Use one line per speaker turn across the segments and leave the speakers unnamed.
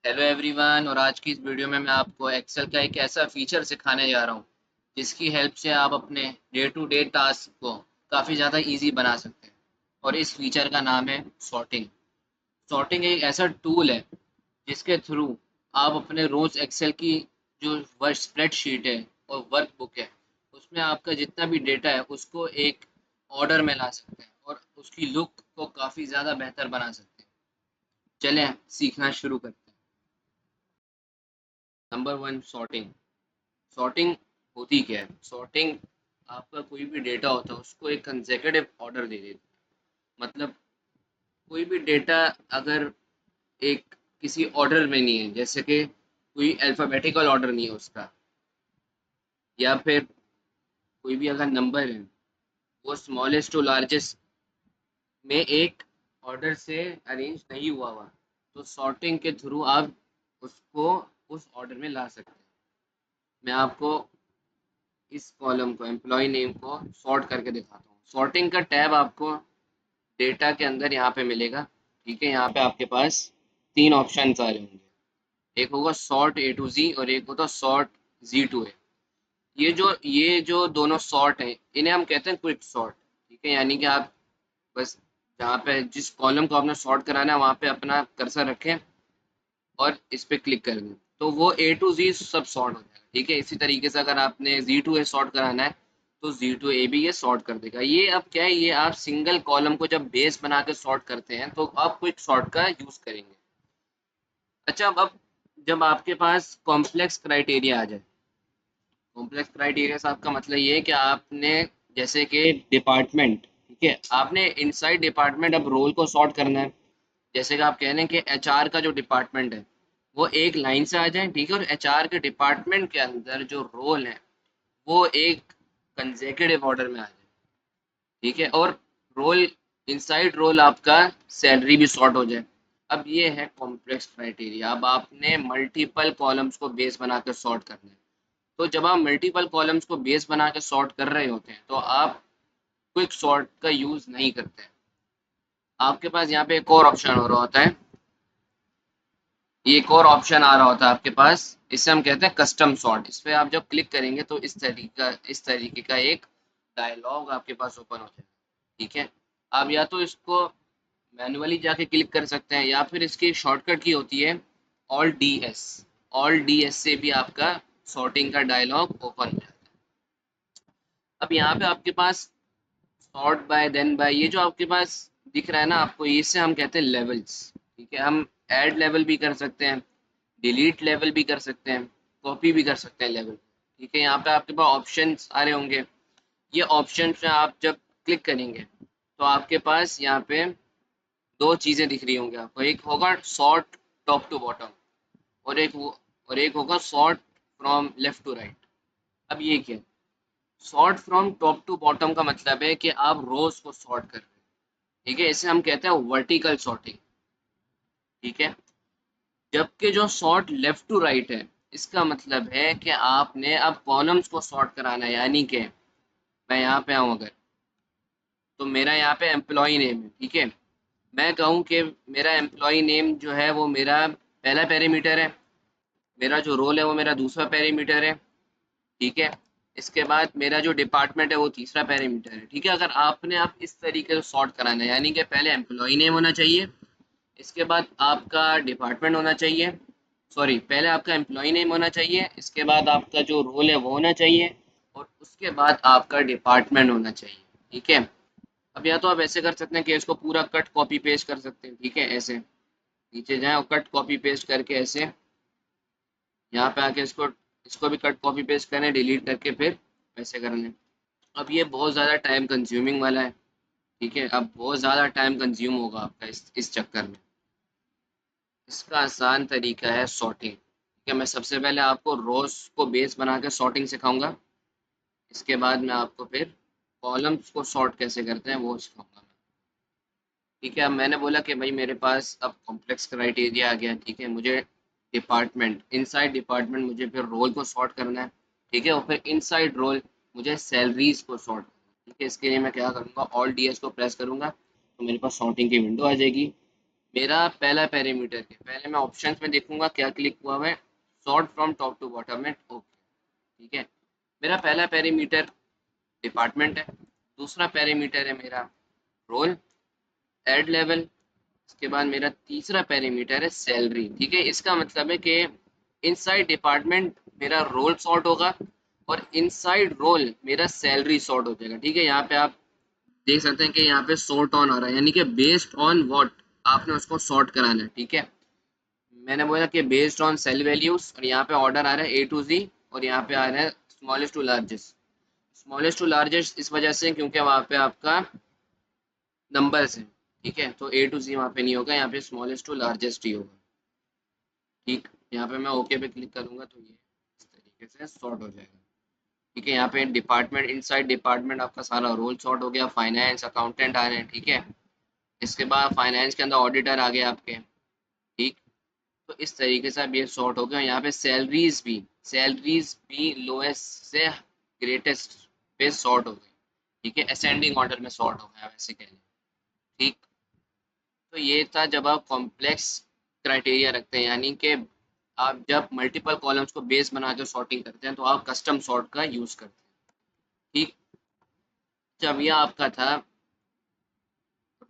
Hello everyone. और आज की इस वीडियो में मैं आपको एक्सेल का एक ऐसा फीचर सिखाने जा रहा हूँ जिसकी हेल्प से आप अपने डे टू डे टास्क को काफ़ी ज़्यादा इजी बना सकते हैं। और इस फीचर का नाम है सॉर्टिंग। सॉर्टिंग एक ऐसा टूल है जिसके थ्रू आप अपने रोज एक्सेल की जो वर्क स्प्रेडशीट है और वर्कबुक है उसमें आपका जितना भी डेटा है उसको एक ऑर्डर में ला सकते हैं और उसकी लुक को काफ़ी ज़्यादा बेहतर बना सकते हैं। चलें सीखना शुरू करते हैं। Number one, sorting. सॉर्टिंग होती क्या है? सॉर्टिंग आपका कोई भी डेटा होता है उसको एक कंसेक्यूटिव ऑर्डर दे देती है। मतलब कोई भी डेटा अगर एक किसी ऑर्डर में नहीं है, जैसे कि कोई अल्फ़ाबेटिकल ऑर्डर नहीं है उसका, या फिर कोई भी अगर नंबर है वो स्मॉलेस्ट टू लार्जेस्ट में एक ऑर्डर से अरेंज नहीं हुआ हुआ, तो सॉर्टिंग के थ्रू आप उसको उस ऑर्डर में ला सकते हैं। मैं आपको इस कॉलम को, एम्प्लॉय नेम को सॉर्ट करके दिखाता हूँ। सॉर्टिंग का टैब आपको डेटा के अंदर यहाँ पे मिलेगा। ठीक है, यहाँ पे आपके पास तीन ऑप्शन आ रहे होंगे। एक होगा सॉर्ट ए टू जी और एक होता सॉर्ट जी टू ए। ये जो दोनों सॉर्ट हैं इन्हें हम कहते हैं क्विक सॉर्ट। ठीक है, यानी कि आप बस जहाँ पे जिस कॉलम को आपने सॉर्ट कराना है वहाँ पे अपना कर्सर रखें और इस पे क्लिक कर दें तो वो ए टू जी सब सॉर्ट हो जाएगा। ठीक है, इसी तरीके से अगर आपने जी टू ए सॉर्ट कराना है तो जी टू ए भी ये सॉर्ट कर देगा। ये अब क्या है, ये आप सिंगल कॉलम को जब बेस बना के सॉर्ट करते हैं तो आप क्विक सॉर्ट का यूज करेंगे। अच्छा, अब जब आपके पास कॉम्प्लेक्स क्राइटेरिया आ जाए, कॉम्प्लेक्स क्राइटेरिया से आपका मतलब ये है कि आपने, जैसे कि डिपार्टमेंट, ठीक है, आपने इनसाइड डिपार्टमेंट अब रोल को सॉर्ट करना है। जैसे कि आप कह रहे हैं कि एचआर का जो डिपार्टमेंट है वो एक लाइन से आ जाए। ठीक है, और एचआर के डिपार्टमेंट के अंदर जो रोल है वो एक कंसेक्यूटिव ऑर्डर में आ जाए। ठीक है, और रोल, इनसाइड रोल आपका सैलरी भी सॉर्ट हो जाए। अब ये है कॉम्प्लेक्स क्राइटेरिया। अब आपने मल्टीपल कॉलम्स को बेस बना कर सॉर्ट करना है। तो जब आप मल्टीपल कॉलम्स को बेस बना के सॉर्ट कर रहे होते हैं तो आप क्विक सॉर्ट का यूज नहीं करते हैं। आपके पास यहाँ पे एक और ऑप्शन हो रहा होता है, ये एक और ऑप्शन आ रहा होता है आपके पास, इसे हम कहते हैं कस्टम सॉर्ट। इस पे आप जब क्लिक करेंगे तो इस तरीके का एक डायलॉग आपके पास ओपन हो जाएगा। ठीक है, आप या तो इसको मैनुअली जाके क्लिक कर सकते हैं या फिर इसकी शॉर्टकट की होती है alt D S. Alt D S से भी आपका सॉर्टिंग का डायलॉग ओपन हो जाता है। अब यहाँ पे आपके पास सॉर्ट बाय, देन बाय, ये जो आपके पास दिख रहा है ना आपको, इसे हम कहते हैं लेवल्स। ठीक है, हम ऐड लेवल भी कर सकते हैं, डिलीट लेवल भी कर सकते हैं, कॉपी भी कर सकते हैं लेवल। ठीक है, यहाँ पे आपके पास ऑप्शंस आ रहे होंगे। ये ऑप्शंस में आप जब क्लिक करेंगे तो आपके पास यहाँ पे दो चीज़ें दिख रही होंगी आपको। एक होगा सॉर्ट टॉप टू बॉटम और एक होगा sort from left to right. अब ये क्या है? Sort from top to bottom का मतलब है कि आप रोज को सॉर्ट कर रहे हैं। ठीक है, इसे हम कहते हैं वर्टिकल सॉर्टिंग। ठीक है, जबकि जो सॉर्ट लेफ्ट टू राइट है इसका मतलब है कि आपने अब कॉलम्स को सॉर्ट कराना है। यानी कि मैं यहाँ पे आऊँ अगर, तो मेरा यहाँ पे एम्प्लॉय नेम है। ठीक है, मैं कहूँ कि मेरा एम्प्लॉय नेम जो है वो मेरा पहला पैरामीटर है, मेरा जो रोल है वो मेरा दूसरा पैरामीटर है। ठीक है, इसके बाद मेरा जो डिपार्टमेंट है वो तीसरा पैरामीटर है। ठीक है, अगर आपने आप इस तरीके से सॉर्ट कराना है, यानी कि पहले एम्प्लॉय नेम होना चाहिए, इसके बाद आपका डिपार्टमेंट होना चाहिए, सॉरी, पहले आपका एम्प्लॉय नेम होना चाहिए, इसके बाद आपका जो रोल है वो होना चाहिए, और उसके बाद आपका डिपार्टमेंट होना चाहिए। ठीक है, अब या तो आप ऐसे कर सकते हैं कि इसको पूरा कट कॉपी पेस्ट कर सकते हैं। ठीक है, ऐसे नीचे जाएं और कट कॉपी पेस्ट करके ऐसे यहाँ पे आके इसको इसको भी कट कॉपी पेस्ट करें, डिलीट करके फिर वैसे कर लें। अब ये बहुत ज़्यादा टाइम कंज्यूमिंग वाला है। ठीक है, अब बहुत ज़्यादा टाइम कंज्यूम होगा आपका इस चक्कर में। इसका आसान तरीका है सॉर्टिंग। ठीक है, मैं सबसे पहले आपको रोज को बेस बना के सॉर्टिंग सिखाऊंगा। इसके बाद मैं आपको फिर कॉलम्स को सॉर्ट कैसे करते हैं वो सिखाऊंगा मैं। ठीक है, अब मैंने बोला कि भाई मेरे पास अब कॉम्प्लेक्स क्राइटेरिया आ गया। ठीक है, मुझे डिपार्टमेंट, इनसाइड डिपार्टमेंट मुझे फिर रोल को सॉर्ट करना है। ठीक है, और फिर इनसाइड रोल मुझे सैलरीज को सॉर्ट करना है। ठीक है, इसके लिए मैं क्या करूँगा, ऑल डी एस को प्रेस करूँगा तो मेरे पास सॉर्टिंग की विंडो आ जाएगी। मेरा पहला पैरामीटर के पहले मैं ऑप्शंस में देखूंगा क्या क्लिक हुआ है, sort from top to bottom में, ओके ठीक है। मेरा पहला पैरामीटर डिपार्टमेंट है, दूसरा पैरामीटर है मेरा रोल, एड लेवल, इसके बाद मेरा तीसरा पैरामीटर है सैलरी, ठीक है। इसका मतलब है कि इनसाइड डिपार्टमेंट मेरा रोल सॉर्ट होगा और इनसाइड रोल मेरा सैलरी सॉर्ट हो जाएगा, ठीक है। यहाँ पे आप देख सकते हैं कि यहाँ पे सॉर्ट ऑन आ रहा है, यानी कि बेस्ड ऑन व्हाट आपने उसको सॉर्ट कराना है, ठीक है। मैंने बोला कि बेस्ड ऑन सेल वैल्यूज, और यहाँ पे ऑर्डर आ रहा है ए टू जी, और यहाँ पे आ रहा है smallest to largest. Smallest to largest इस वजह से क्योंकि वहाँ पे आपका नंबर्स है, ठीक है, तो ए टू जी वहाँ पे नहीं होगा, यहाँ पे स्मॉलेस्ट टू लार्जेस्ट ही होगा, ठीक। यहाँ पे मैं ओके पे क्लिक करूंगा तो ये इस तरीके से सॉर्ट हो जाएगा, ठीक है। यहाँ पे डिपार्टमेंट, इनसाइड डिपार्टमेंट आपका सारा रोल सॉर्ट हो गया, फाइनेंस अकाउंटेंट आ रहे हैं, ठीक है। इसके बाद फाइनेंस के अंदर ऑडिटर आ गए आपके, ठीक। तो इस तरीके से अब ये सॉर्ट हो गया। यहाँ पे सैलरीज भी लोएस्ट से ग्रेटेस्ट पे सॉर्ट हो गई, ठीक है, असेंडिंग ऑर्डर में सॉर्ट हो गया वैसे कह लें, ठीक। तो ये था जब आप कॉम्प्लेक्स क्राइटेरिया रखते हैं, यानी कि आप जब मल्टीपल कॉलम्स को बेस बना के सॉर्टिंग करते हैं तो आप कस्टम सॉर्ट का यूज करते हैं, ठीक। जब ये आपका था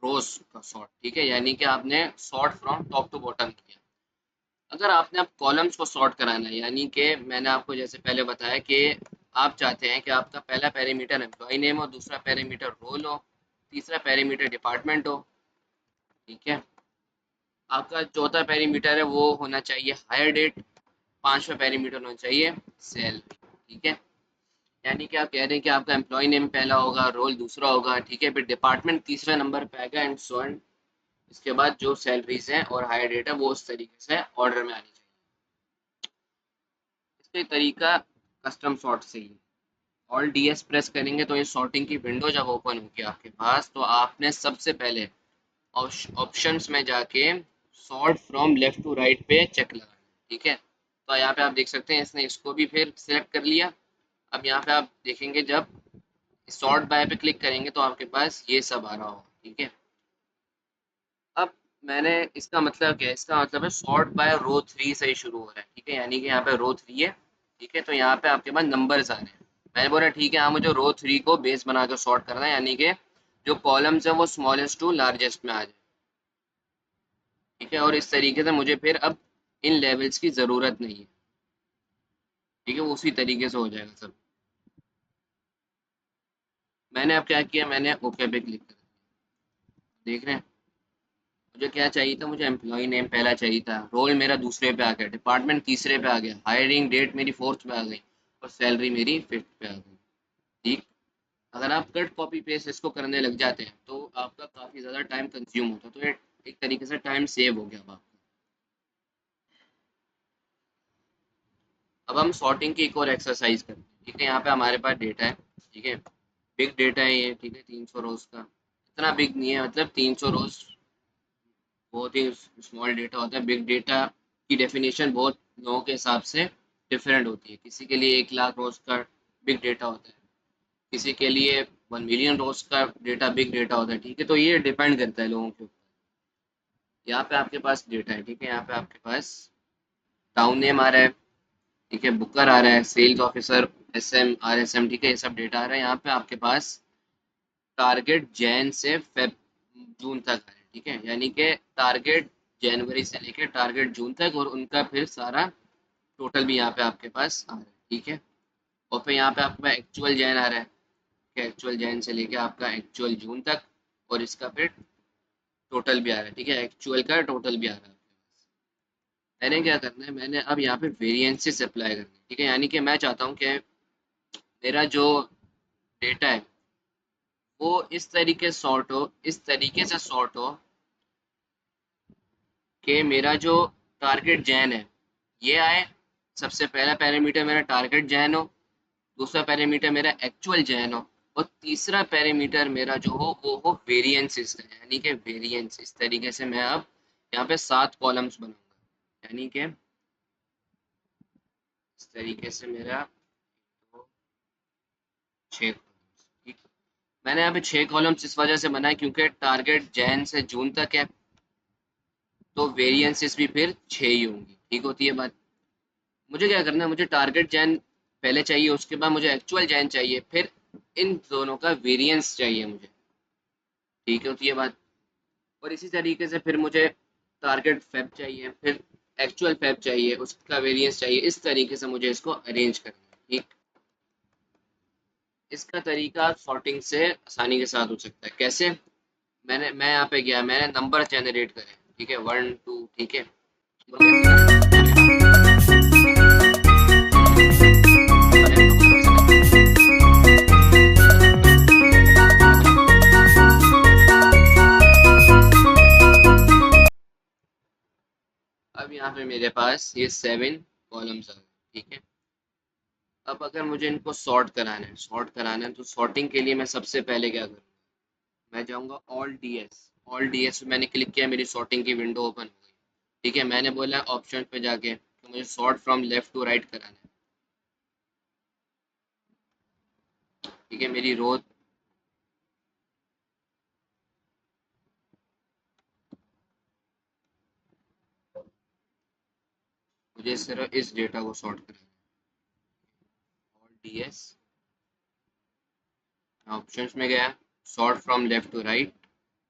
रोज का सॉर्ट, ठीक है, यानी कि आपने sort from top to bottom किया। अगर आपने अब कॉलम्स को सॉर्ट कराना है, यानी कि मैंने आपको जैसे पहले बताया कि आप चाहते हैं कि आपका पहला पैरामीटर एम्प्लॉय नेम हो, दूसरा पैरामीटर रोल हो, तीसरा पैरामीटर डिपार्टमेंट हो, ठीक है। आपका चौथा पैरामीटर है वो होना चाहिए हायर डेट, पांचवा पैरामीटर होना चाहिए सैलरी, ठीक है। यानी कि आप कह रहे हैं कि आपका एम्प्लॉय नेम पहला होगा, रोल दूसरा होगा, ठीक है, फिर डिपार्टमेंट तीसरा नंबर पे आएगा एंड सो ऑन। इसके बाद जो सैलरीज हैं और हायर डेट है वो उस तरीके से ऑर्डर में आनी चाहिए। इसका तरीका कस्टम सॉर्ट से ही। ऑल डी एस प्रेस करेंगे तो ये सॉर्टिंग की विंडो जब ओपन होगी आपके पास, तो आपने सबसे पहले ऑप्शंस में जाके sort from left to right पे चेक लगाना है, ठीक है। तो यहाँ पे आप देख सकते हैं इसने इसको भी फिर सिलेक्ट कर लिया। अब यहाँ पे आप देखेंगे जब सॉर्ट बाय पे क्लिक करेंगे तो आपके पास ये सब आ रहा होगा, ठीक है। अब मैंने इसका मतलब क्या है, इसका मतलब है सॉर्ट बाय रो थ्री से ही शुरू हो रहा है, ठीक है, यानी कि यहाँ पे रो थ्री है, ठीक है। तो यहाँ पे आपके पास नंबर्स आ रहे हैं। मैंने बोला ठीक है, हाँ मुझे रो थ्री को बेस बना कर सॉर्ट करना है, यानी कि जो कॉलम्स है वो स्मॉलेस्ट टू लार्जेस्ट में आ जाए, ठीक है। और इस तरीके से मुझे फिर अब इन लेवल्स की ज़रूरत नहीं है, ठीक है, वो उसी तरीके से हो जाएगा सब। मैंने अब क्या किया, मैंने ओके पे क्लिक कर दिया। देख रहे हैं, मुझे क्या चाहिए था, मुझे एम्प्लॉय नेम पहला चाहिए था, रोल मेरा दूसरे पे आ गया, डिपार्टमेंट तीसरे पे आ गया, हायरिंग डेट मेरी फोर्थ पे आ गई, और सैलरी मेरी फिफ्थ पे आ गई, ठीक। अगर आप कट कॉपी पेस्ट इसको करने लग जाते हैं तो आपका काफ़ी ज़्यादा टाइम कंज्यूम होता है, तो ये एक तरीके से टाइम सेव हो गया अब आपका। अब हम सॉर्टिंग की एक और एक्सरसाइज करते हैं, ठीक है। यहाँ पे हमारे पास डेटा है, ठीक है, बिग डेटा है ये, ठीक है, 300 रोज का। इतना बिग नहीं है, मतलब 300 रोज बहुत ही स्मॉल डेटा होता है। बिग डेटा की डेफिनेशन बहुत लोगों के हिसाब से डिफरेंट होती है। किसी के लिए 1 लाख रोज का बिग डेटा होता है, किसी के लिए 1 मिलियन रोज का डेटा बिग डेटा होता है, ठीक है। तो ये डिपेंड करता है लोगों के ऊपर। यहाँ पे आपके पास डेटा है, ठीक है, यहाँ पे आपके पास टाउन नेम आ रहा है, ठीक है, बुकर आ रहा है, sales officer, S M, R S M, ठीक है, ये सब डेटा आ रहा है। यहाँ पे आपके पास टारगेट जैन से फेब जून तक है, ठीक है, यानी कि टारगेट जनवरी से लेकर टारगेट जून तक, और उनका फिर सारा टोटल भी यहाँ पे आपके पास आ रहा है, ठीक है। और फिर यहाँ पे आपका एक्चुअल जैन आ रहा है, कि एक्चुअल जैन से लेके आपका एक्चुअल जून तक, और इसका फिर टोटल भी आ रहा है, ठीक है, एक्चुअल का टोटल भी आ रहा है आपके पास। मैंने क्या करना है, मैंने अब यहाँ पे वेरिएंसेस अप्लाई करना है, ठीक है, यानी कि मैं चाहता हूँ कि मेरा जो डेटा है वो इस तरीके सॉर्ट हो, इस तरीके से सॉर्ट हो कि मेरा जो टारगेट जैन है ये आए, सबसे पहला पैरामीटर मेरा टारगेट जैन हो, दूसरा पैरामीटर मेरा एक्चुअल जैन हो, और तीसरा पैरामीटर मेरा जो हो वो हो वेरिएंसेस का, यानी कि वेरिएंस। इस तरीके से मैं अब यहाँ पे 7 कॉलम्स बनाऊंगा, यानी कि इस तरीके से मेरा तो 6 कॉलम्स, ठीक। मैंने यहाँ पे 6 कॉलम्स इस वजह से बनाए क्योंकि टारगेट जैन से जून तक है, तो वेरिएंसेस भी फिर 6 ही होंगी। ठीक होती है बात। मुझे क्या करना है, मुझे टारगेट जैन पहले चाहिए, उसके बाद मुझे एक्चुअल जैन चाहिए, फिर इन दोनों का वेरिएंस चाहिए मुझे। ठीक होती है बात। और इसी तरीके से फिर मुझे टारगेट फेब चाहिए, फिर एक्चुअल फेब चाहिए, उसका वेरिएंस चाहिए। इस तरीके से मुझे इसको अरेंज करना है। ठीक। इसका तरीका सॉर्टिंग से आसानी के साथ हो सकता है। कैसे? मैं यहाँ पे गया, मैंने नंबर जनरेट करे। ठीक है, 1 2। ठीक है, तो कैसे अब यहाँ पे मेरे पास ये 7 कॉलम्स आ गए। ठीक है, अब अगर मुझे इनको सॉर्ट कराना है तो सॉर्टिंग के लिए मैं सबसे पहले क्या करूँ, मैं जाऊँगा ऑल डी एस मैंने क्लिक किया, मेरी सॉर्टिंग की विंडो ओपन हो गई। ठीक है, मैंने बोला ऑप्शन पे जाके कि मुझे sort from left to right कराना है। ठीक है, मेरी रो मुझे सिर्फ इस डेटा को सॉर्ट कराना है। ऑल डी एस, ऑप्शंस में गया, sort from left to right.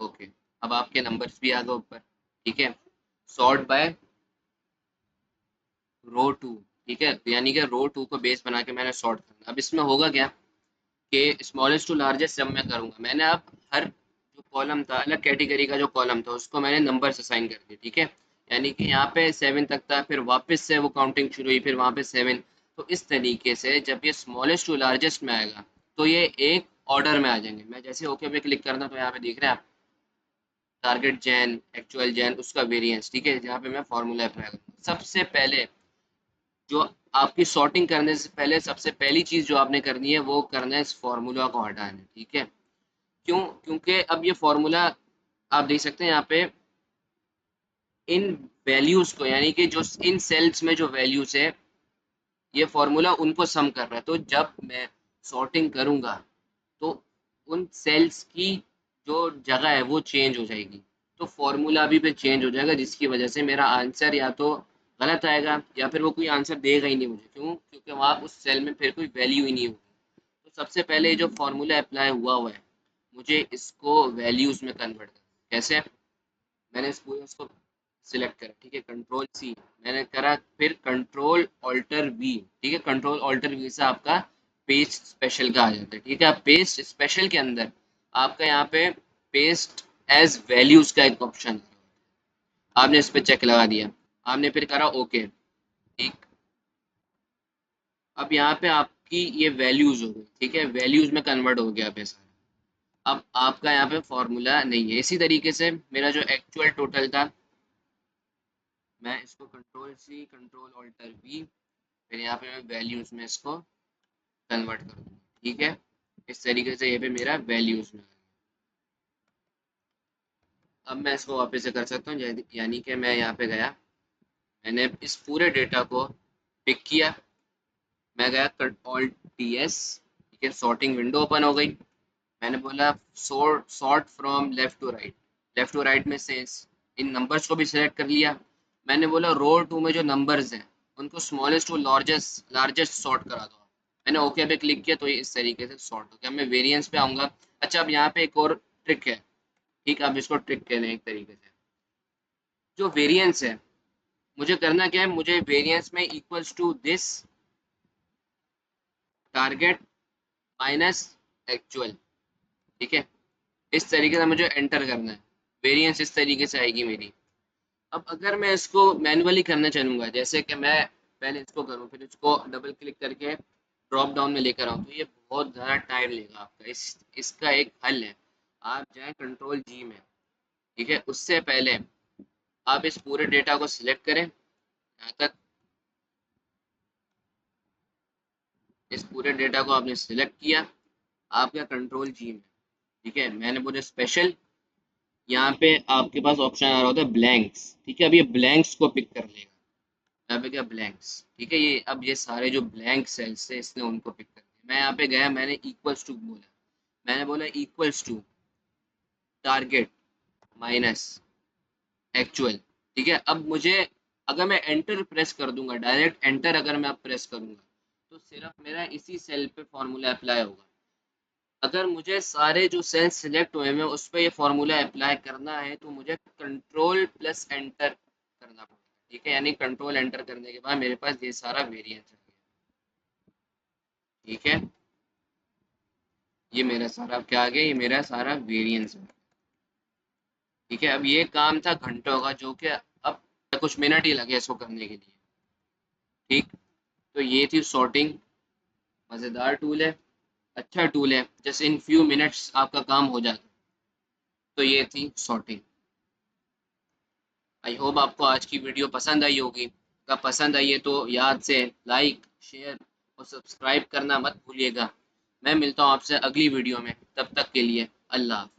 Okay, अब आपके नंबर्स भी आ गए ऊपर। ठीक है, सॉर्ट बाय रो टू। ठीक है, यानी कि रो टू को बेस बना के मैंने सॉर्ट करना। अब इसमें होगा क्या कि स्मॉलेस्ट टू लार्जेस्ट जब मैं करूँगा, मैंने अब हर जो कॉलम था, अलग कैटेगरी का जो कॉलम था, उसको मैंने नंबर्स असाइन कर दिए। ठीक है, यानी कि यहाँ पे 7 तक था, फिर वापस से वो काउंटिंग शुरू हुई, फिर वहाँ पे 7। तो इस तरीके से जब ये स्मॉलेस्ट टू लार्जेस्ट में आएगा तो ये एक ऑर्डर में आ जाएंगे। मैं जैसे ओके पे क्लिक करना तो यहाँ पे देख रहे हैं आप, टारगेट जैन, एक्चुअल जैन, उसका वेरिएंस। ठीक है, जहाँ पे मैं फॉर्मूला अप्लाई करूँगा। सबसे पहले जो आपकी सॉर्टिंग करने से पहले सबसे पहली चीज़ जो आपने करनी है वो करना है इस फॉर्मूला को हटाना है। ठीक है, क्यों? क्योंकि अब ये फॉर्मूला आप देख सकते हैं यहाँ पे इन वैल्यूज को, यानी कि जो इन सेल्स में जो वैल्यूज है, ये फॉर्मूला उनको सम कर रहा है। तो जब मैं सॉर्टिंग करूंगा तो उन सेल्स की जो जगह है वो चेंज हो जाएगी, तो फॉर्मूला भी फिर चेंज हो जाएगा, जिसकी वजह से मेरा आंसर या तो गलत आएगा या फिर वो कोई आंसर देगा ही नहीं मुझे। क्यों? क्योंकि वहाँ उस सेल में फिर कोई वैल्यू ही नहीं होगी। तो सबसे पहले जो फॉर्मूला अप्लाई हुआ है, मुझे इसको वैल्यूज में कन्वर्ट करना। कैसे? मैंने इस पूरे उसको सिलेक्ट करा। ठीक है, कंट्रोल सी मैंने करा, फिर कंट्रोल ऑल्टर वी। ठीक है, कंट्रोल ऑल्टर वी से आपका पेस्ट स्पेशल का आ जाता है। ठीक है, अब पेस्ट स्पेशल के अंदर आपका यहाँ पे पेस्ट एज वैल्यूज का एक ऑप्शन है, आपने इस पे चेक लगा दिया, आपने फिर करा ओके। ठीक, अब यहाँ पे आपकी ये वैल्यूज हो गई। ठीक है, वैल्यूज में कन्वर्ट हो गया पे सारा। अब आपका यहाँ पे फॉर्मूला नहीं है। इसी तरीके से मेरा जो एक्चुअल टोटल था, मैं इसको control C control alter V, फिर यहाँ पे मैं वैल्यूज में इसको कन्वर्ट कर दूँगा। ठीक है, इस तरीके से ये पे मेरा वैल्यूज में आ गया। अब मैं इसको वापस से कर सकता हूँ, यानी कि मैं यहाँ पे गया, मैंने इस पूरे डेटा को पिक किया, मैं गया ऑल्ट टी एस। ठीक है, सॉर्टिंग विंडो ओपन हो गई। मैंने बोला sort from left to right. Left to right में से इन नंबर्स को भी सिलेक्ट कर लिया। मैंने बोला रो टू में जो नंबर्स हैं उनको smallest to largest largest sort करा दो। मैंने ओके पे क्लिक किया तो ये इस तरीके से सॉर्ट हो गया। मैं वेरिएंस पे आऊँगा। अच्छा, अब यहाँ पे एक और ट्रिक है। ठीक है, अब इसको ट्रिक कह लें एक तरीके से। जो वेरिएंस है, मुझे करना क्या है, मुझे वेरिएंस में equals to this target minus actual. ठीक है, इस तरीके से मुझे एंटर करना है। वेरिएंस इस तरीके से आएगी मेरी। अब अगर मैं इसको मैन्युअली करना चाहूँगा, जैसे कि मैं पहले इसको करूँ फिर इसको डबल क्लिक करके ड्रॉप डाउन में लेकर आऊँ, तो ये बहुत ज़्यादा टाइम लेगा आपका। इसका एक हल है, आप जाएँ कंट्रोल जी में। ठीक है, उससे पहले आप इस पूरे डेटा को सिलेक्ट करें, यहाँ तक इस पूरे डेटा को आपने सिलेक्ट किया, आपका कंट्रोल जी में। ठीक है, मैंने बोला स्पेशल, यहाँ पे आपके पास ऑप्शन आ रहा होता है ब्लैंक्स। ठीक है, अब ये ब्लैंक्स को पिक कर लेगा। यहाँ पे क्या ब्लैंक्स। ठीक है, ये अब ये सारे जो ब्लैंक सेल्स थे इसने उनको पिक कर दिया। मैं यहाँ पे गया, मैंने इक्वल्स टू बोला, मैंने बोला equals to target minus actual. ठीक है। अब मुझे अगर मैं एंटर प्रेस कर दूंगा, डायरेक्ट एंटर अगर मैं अब प्रेस करूंगा, तो सिर्फ मेरा इसी सेल पे फॉर्मूला अप्लाई होगा। अगर मुझे सारे जो सेल्स सिलेक्ट हुए हैं उस पर ये फॉर्मूला अप्लाई करना है तो मुझे कंट्रोल प्लस एंटर करना पड़ेगा। ठीक है, यानी कंट्रोल एंटर करने के बाद मेरे पास ये सारा वेरिएंस आ गया। ठीक है, ये मेरा सारा क्या आ गया, ये मेरा सारा वेरिएंस है। ठीक है, अब ये काम था घंटों का, जो कि अब कुछ मिनट ही लगे इसको करने के लिए। ठीक, तो ये थी सॉर्टिंग। मज़ेदार टूल है, अच्छा टूल है, जस्ट इन फ्यू मिनट्स आपका काम हो जाता। तो ये थी सॉर्टिंग। आई होप आपको आज की वीडियो पसंद आई होगी। अगर पसंद आई है तो याद से लाइक, शेयर और सब्सक्राइब करना मत भूलिएगा। मैं मिलता हूँ आपसे अगली वीडियो में, तब तक के लिए अल्लाह हाफ़िज़।